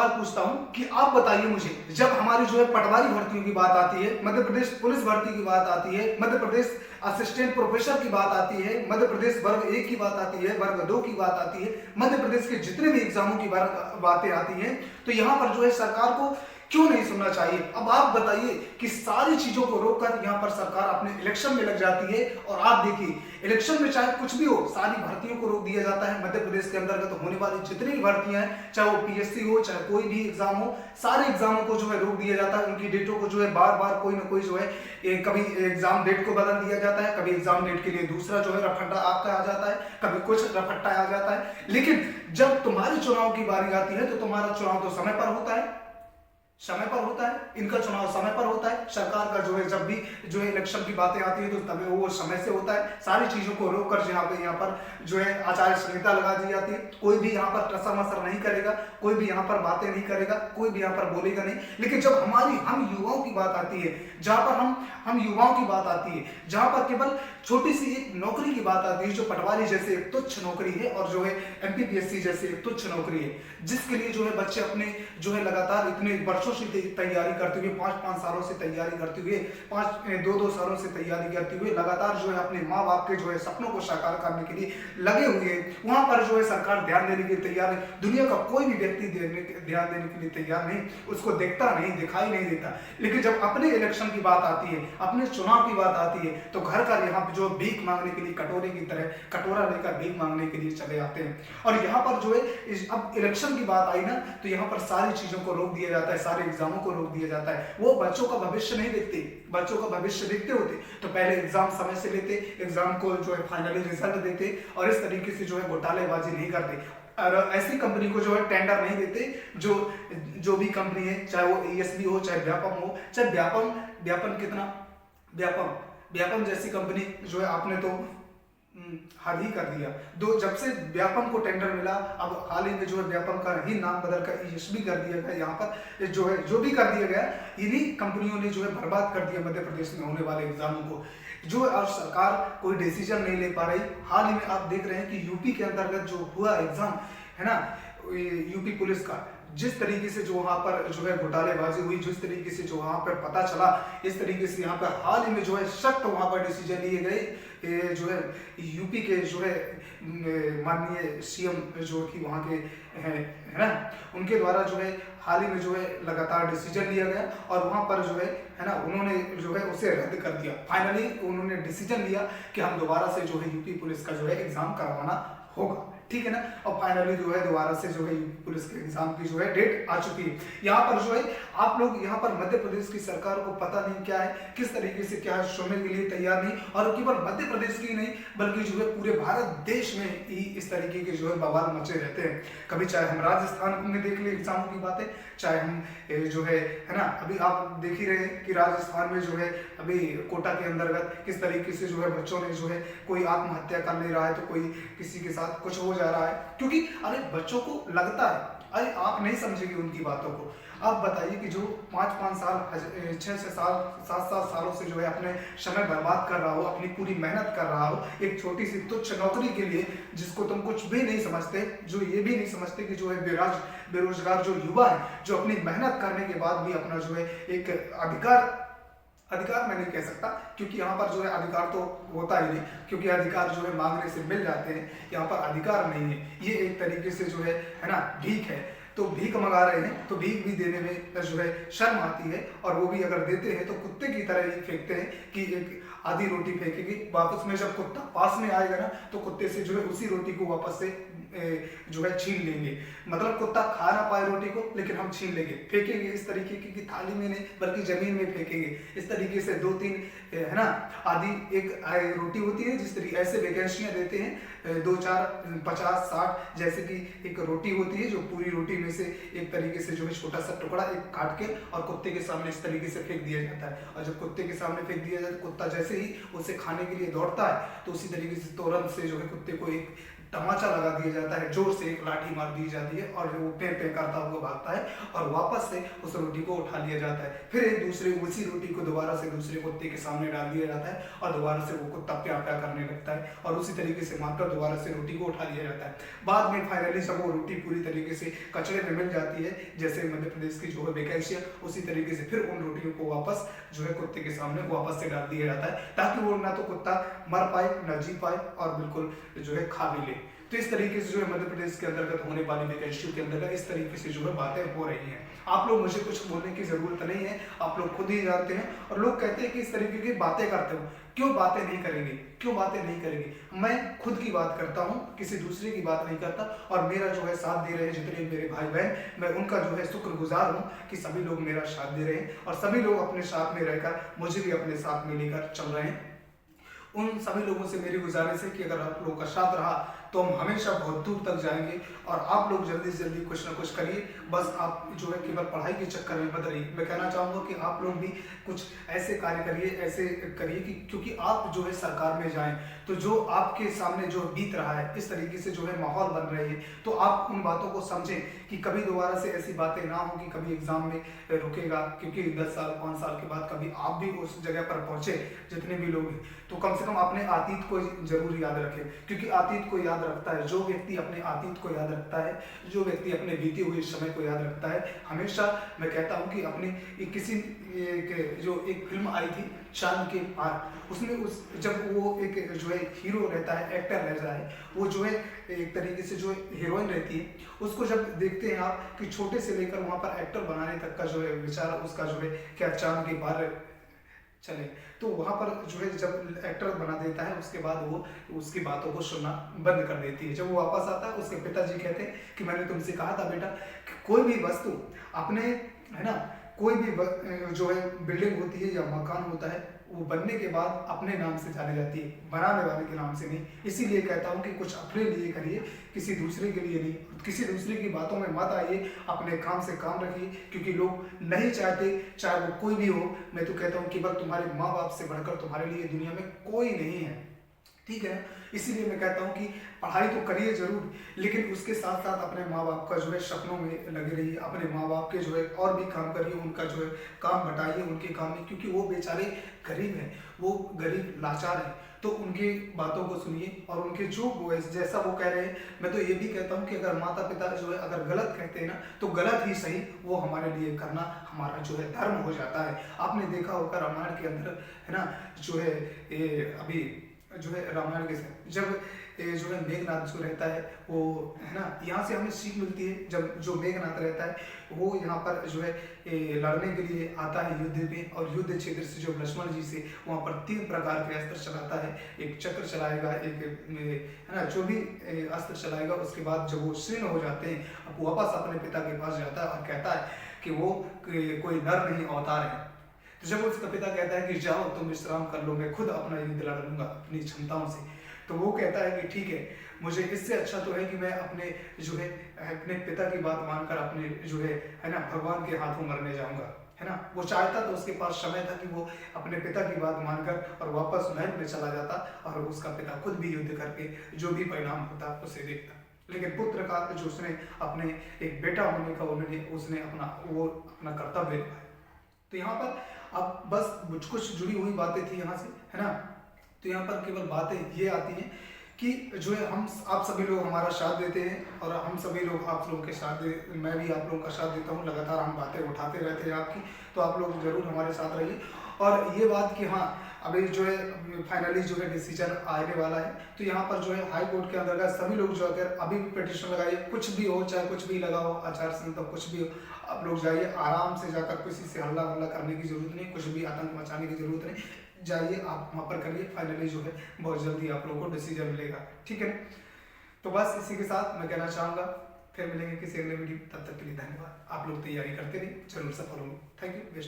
सवाल पूछता हूं कि आप बताइए मुझे, जब हमारी जो है पटवारी भर्तियों की बात आती है, मध्य प्रदेश पुलिस भर्ती की बात आती है, मध्य प्रदेश असिस्टेंट प्रोफेसर की बात आती है, मध्य प्रदेश वर्ग 1 की बात आती है, वर्ग 2 की बात आती है, मध्य प्रदेश के जितने भी एग्जामों की बातें आती हैं, तो यहाँ पर जो है सरकार को क्यों नहीं सुनना चाहिए। अब आप बताइए कि सारी चीजों को रोककर यहाँ पर सरकार अपने इलेक्शन में लग जाती है, और आप देखिए इलेक्शन में चाहे कुछ भी हो, सारी भर्तियों को रोक दिया जाता है। मध्य प्रदेश के अंतर्गत होने वाली जितनी भी भर्तियां हैं, चाहे वो पीएससी हो, चाहे कोई भी एग्जाम हो, सारे एग्जामों को जो है रोक दिया जाता है। उनकी डेटों को जो है बार बार कोई ना कोई जो है कभी एग्जाम डेट को बदल दिया जाता है, कभी एग्जाम डेट के लिए दूसरा जो है रफट्टा आपका आ जाता है, कभी कुछ रफट्टा आ जाता है। लेकिन जब तुम्हारे चुनाव की बारी आती है तो तुम्हारा चुनाव तो समय पर होता है, समय पर होता है, इनका चुनाव समय पर होता है। सरकार का जो है जब भी जो है इलेक्शन की बातें आती है तो तभी वो समय से होता है। सारी चीजों को रोककर यहाँ पर जो है आचार संहिता लगा दी जाती है। कोई भी यहाँ पर टसर मसर नहीं करेगा, कोई भी यहाँ पर बातें नहीं करेगा, कोई भी यहाँ पर बोलेगा नहीं। लेकिन जब हम युवाओं की बात आती है, जहां पर हम युवाओं की बात आती है, जहां पर केवल छोटी सी एक नौकरी की बात आती है, जो पटवारी जैसे एक तुच्छ नौकरी है, और जो है एमपीपीएससी जैसे एक तुच्छ नौकरी है, जिसके लिए जो है बच्चे अपने जो है लगातार इतने वर्षों से तैयारी करते हुए, 5-5 सालों से तैयारी करते हुए, 2-2 सालों से तैयारी करते हुए लगातार जो है अपने माँ बाप के जो है सपनों को साकार करने के लिए लगे हुए हैं। वहां पर जो है सरकार ध्यान देने के लिए तैयार है। दुनिया का कोई भी व्यक्ति ध्यान देने के लिए तैयार नहीं, उसको देखता नहीं, दिखाई नहीं देता। लेकिन जब अपने इलेक्शन की बात आती है, अपने चुनाव की बात आती है, तो घर का यहाँ जो भीख मांगने के लिए कटोरे की तरह कटोरा लेकर भीख मांगने के लिए चले आते हैं। और यहाँ पर जो है अब इलेक्शन की बात आई ना, तो यहाँ पर सारी चीजों को रोक दिया जाता है, सारे एग्जामों को रोक दिया जाता है। वो बच्चों का भविष्य नहीं देखते, बच्चों का भविष्य देखते होते तो पहले एग्जाम समय से लेते, एग्जाम को जो है फाइनली रिजल्ट देते, और इस तरीके से जो है घोटालेबाजी नहीं करते। और ऐसी कंपनी को जो है टेंडर नहीं देते। जो भी कंपनी है, चाहे वो ईएसबी हो, चाहे व्यापम हो, चाहे व्यापम जैसी कंपनी जो है आपने तो हद ही कर दिया। जब से व्यापम को टेंडर मिला, अब हाल ही में जो है व्यापम का ही नाम बदलकर ईएसबी कर दिया गया। यहाँ पर जो भी कर दिया गया, इन्हीं कंपनियों ने जो है बर्बाद कर दिया मध्य प्रदेश में होने वाले एग्जामों को। जो और सरकार कोई डिसीजन नहीं ले पा रही। हाल ही में आप देख रहे हैं कि यूपी के अंतर्गत जो हुआ एग्जाम है ना, यूपी पुलिस का, जिस तरीके से जो वहां पर जो है घोटालेबाजी हुई, जिस तरीके से जो वहां पर पता चला, इस तरीके से यहाँ पर हाल ही में जो है सख्त वहां पर डिसीजन लिए गए। जो है यूपी के जो है माननीय सीएम जो कि वहां के है ना, उनके द्वारा जो है हाल ही में जो है लगातार डिसीजन लिया गया, और वहां पर जो है ना, उन्होंने जो है उसे रद्द कर दिया। फाइनली उन्होंने डिसीजन लिया कि हम दोबारा से जो है यूपी पुलिस का जो है एग्जाम करवाना होगा, ठीक है ना। और फाइनली जो है दोबारा से जो है पुलिस के एग्जाम की जो है डेट आ चुकी है। यहाँ पर जो है आप लोग यहाँ पर मध्य प्रदेश की सरकार को पता नहीं क्या है, किस तरीके से क्या सुनने के लिए तैयार नहीं, और केवल मध्य प्रदेश की नहीं बल्कि जो है पूरे भारत देश में ही इस तरीके के जो है बवाल मचे रहते हैं। कभी चाहे हम राजस्थान में देख ले एग्जामों की बातें, चाहे हम जो है ना, अभी आप देख ही रहे हैं कि राजस्थान में जो है अभी कोटा के अंतर्गत किस तरीके से जो है बच्चों ने जो है कोई आत्महत्या कर ले रहा है, तो कोई किसी के साथ कुछ हो जा रहा है, क्योंकि अरे बच्चों को लगता है, अरे आप नहीं समझेंगे उनकी बातों को। आप बताइए कि जो 5-5 साल 6-6 साल 7-7 सालों से जो है अपने समय बर्बाद कर रहा हो, अपनी पूरी मेहनत कर रहा हो एक छोटी सी तुच्छ नौकरी के लिए, जिसको तुम कुछ भी नहीं समझते, जो ये भी नहीं समझते कि जो है बेरोजगार जो युवा है, जो अपनी मेहनत करने के बाद भी अपना जो है एक अधिकार मैं नहीं कह सकता, क्योंकि यहाँ पर जो है अधिकार तो होता ही नहीं, क्योंकि अधिकार जो है मांगने से मिल जाते हैं, यहाँ पर अधिकार नहीं है। ये एक तरीके से जो है ना भीख है, तो भीख मंगा रहे हैं, तो भीख भी देने में जो है शर्म आती है, और वो भी अगर देते हैं तो कुत्ते की तरह ही फेंकते हैं कि एक आधी रोटी फेंकेगी, वापस में जब कुत्ता पास में आएगा ना, तो कुत्ते से जो है उसी रोटी को वापस से जो है छीन लेंगे। मतलब कुत्ता खा ना पाए रोटी को, लेकिन हम छीन लेंगे, फेंकेंगे इस तरीके की थाली में नहीं बल्कि जमीन में फेंकेंगे। इस तरीके से 2-3 है ना आधी एक रोटी होती है, जिस तरीके ऐसे वैकेंसियां देते हैं 2-4 50-60 जैसे कि एक रोटी होती है, जो पूरी रोटी में से एक तरीके से जो है छोटा सा टुकड़ा एक काट के और कुत्ते के सामने इस तरीके से फेंक दिया जाता है। और जब कुत्ते के सामने फेंक दिया जाता है, कुत्ता जैसे ही उसे खाने के लिए दौड़ता है, तो उसी तरीके से तुरंत से जो है कुत्ते को एक तमाचा लगा दिया जाता है, जोर से एक लाठी मार दी जाती है और वो पे पे करता हुआ भागता है और वापस से उस रोटी को उठा लिया जाता है। फिर एक दूसरे उसी रोटी को दोबारा से दूसरे कुत्ते के सामने डाल दिया जाता है और दोबारा से वो कुत्ता प्या प्या करने लगता है और उसी तरीके से मारकर दोबारा से रोटी को उठा लिया जाता है। बाद में फाइनली जब वो रोटी पूरी तरीके से कचरे में मिल जाती है, जैसे मध्य प्रदेश की जो है वैकेंसी, उसी तरीके से फिर उन रोटियों को वापस जो है कुत्ते के सामने वापस से डाल दिया जाता है, ताकि वो ना तो कुत्ता मर पाए, ना जी पाए और बिल्कुल जो है खा भी ले। तो इस तरीके से जो है मध्य प्रदेश के अंतर्गत होने वाली वैकेंसी के अंतर्गत इस तरीके से जो है बातें हो रही हैं। आप लोग मुझे कुछ बोलने की जरूरत नहीं है, आप लोग खुद ही जानते हैं। और लोग कहते हैं कि इस तरीके की बातें करते हो, क्यों बातें नहीं करेंगे, क्यों बातें नहीं करेंगे? मैं खुद की बात करता हूँ, किसी दूसरे की बात नहीं करता। और मेरा जो है साथ दे रहे हैं जितने मेरे भाई बहन, मैं उनका जो है शुक्रगुजार हूँ कि सभी लोग मेरा साथ दे रहे हैं और सभी लोग अपने साथ में रहकर मुझे भी अपने साथ में लेकर चल रहे हैं। उन सभी लोगों से मेरी गुजारिश है कि अगर आप लोगों का साथ रहा तो हम हमेशा बहुत दूर तक जाएंगे। और आप लोग जल्दी से जल्दी कुछ ना कुछ करिए, बस आप जो है केवल पढ़ाई के चक्कर में मत रहिए। मैं कहना चाहूँगा कि आप लोग भी कुछ ऐसे कार्य करिए, ऐसे करिए कि क्योंकि आप जो है सरकार में जाएं तो जो आपके सामने जो बीत रहा है, इस तरीके से जो है माहौल बन रही है, तो आप उन बातों को समझें कि कभी दोबारा से ऐसी बातें ना हो कि कभी एग्जाम में रुकेगा, क्योंकि 10 साल 5 साल के बाद कभी आप भी उस जगह पर पहुंचे जितने भी लोग हैं, तो कम से कम अपने अतीत को जरूर याद रखें। क्योंकि अतीत को याद रखता है जो व्यक्ति, अपने अतीत को याद रखता है जो व्यक्ति, अपने बीते हुए समय को याद रखता है। हमेशा मैं कहता हूँ कि अपने किसी जो एक फिल्म आई थी चांद के पार, उसमें उस जब वो एक जो है हीरो रहता है, एक्टर रहता है, वो जो है एक तरीके से जो हीरोइन रहती है, उसको जब देखते हैं आप कि छोटे से लेकर वहाँ पर एक्टर बनाने तक का जो है बेचारा उसका जो है क्या चांद के पार चले, तो वहाँ पर जो है जब एक्टर बना देता है उसके बाद वो उसकी बातों को सुनना बंद कर देती है। जब वो वापस आता है उसके पिताजी कहते हैं कि मैंने तुमसे कहा था बेटा कि कोई भी वस्तु अपने, है ना, कोई भी जो है बिल्डिंग होती है या मकान होता है, वो बनने के बाद अपने नाम से जानी जाती है, बनाने वाले के नाम से नहीं। इसीलिए कहता हूँ कि कुछ अपने लिए करिए, किसी दूसरे के लिए नहीं। किसी दूसरे की बातों में मत आइए, अपने काम से काम रखिए, क्योंकि लोग नहीं चाहते, चाहे वो कोई भी हो। मैं तो कहता हूँ केवल तुम्हारे माँ बाप से बढ़कर तुम्हारे लिए दुनिया में कोई नहीं है, ठीक है। इसीलिए मैं कहता हूँ कि पढ़ाई तो करिए जरूर, लेकिन उसके साथ साथ अपने माँ बाप का जो है सपनों में लगे रहिए, अपने माँ बाप के जो है और भी काम करिए, उनका जो है काम बटाइए उनके काम में, क्योंकि वो बेचारे गरीब हैं, वो गरीब लाचार हैं। तो उनकी बातों को सुनिए और उनके जो वो जैसा वो कह रहे हैं। मैं तो ये भी कहता हूँ कि अगर माता पिता जो है अगर गलत कहते हैं ना, तो गलत ही सही वो हमारे लिए करना हमारा जो है धर्म हो जाता है। आपने देखा होगा रामायण के अंदर, है ना, जो है अभी जो है रामायण के जब जो है मेघनाथ जो रहता है वो, है ना, यहाँ से हमें सीख मिलती है। जब जो मेघनाथ रहता है वो यहाँ पर जो है लड़ने के लिए आता है युद्ध में, और युद्ध क्षेत्र से जो लक्ष्मण जी से वहाँ पर 3 प्रकार के अस्त्र चलाता है। एक चक्र चलाएगा, एक, है ना, जो भी अस्त्र चलाएगा, उसके बाद जब वो शीर्ण हो जाते हैं, अब वापस अपने पिता के पास जाता है और कहता है कि वो कोई नर नहीं अवतार है। तो जब उसका पिता कहता है कि जाओ तुम विश्राम कर लो, मैं खुद अपना युद्ध लड़ लूंगा अपनी क्षमताओं से, तो वो कहता है कि ठीक है, मुझे इससे अच्छा तो है कि मैं अपने जो है अपने पिता की बात मानकर अपने जो है ना, भगवान के हाथों मरने जाऊंगा, है ना। वो चाहता तो उसके पास समय था कि वो अपने पिता की बात मानकर और वापस महल में चला जाता और उसका पिता खुद भी युद्ध करके जो भी परिणाम होता उसे देखता। लेकिन पुत्र का जो उसने अपने एक बेटा होने का उसने अपना कर्तव्य निभाया। तो यहाँ पर अब बस कुछ जुड़ी हुई बातें थी यहाँ से, है ना। तो यहाँ पर केवल बातें ये आती हैं कि जो है आप सभी लोग हमारा साथ देते हैं और हम सभी लोग आप लोगों के साथ मैं भी आप लोगों का साथ देता हूँ। लगातार हम बातें उठाते रहते हैं आपकी, तो आप लोग जरूर हमारे साथ रहिए। और ये बात कि हाँ, अभी जो है फाइनली जो है डिसीजन आने वाला है, तो यहाँ पर जो है हाई कोर्ट के अंतर्गत सभी लोग जो अगर अभी भी पिटिशन लगाइए, कुछ भी हो, चाहे कुछ भी लगा हो, आचार संहिता कुछ भी हो, आप लोग जाइए आराम से जाकर, किसी से हल्ला वल्ला करने की जरूरत नहीं, कुछ भी आतंक मचाने की जरूरत नहीं, जाइए आप वहाँ पर करिए। फाइनली जो है बहुत जल्दी आप लोगों को डिसीजन मिलेगा, ठीक है। तो बस इसी के साथ मैं कहना चाहूँगा, फिर मिलेंगे किसी अगले वीडियो, तब तक के लिए धन्यवाद। आप लोग तैयारी करते रहिए, जरूर सफल होंगे। Thank you.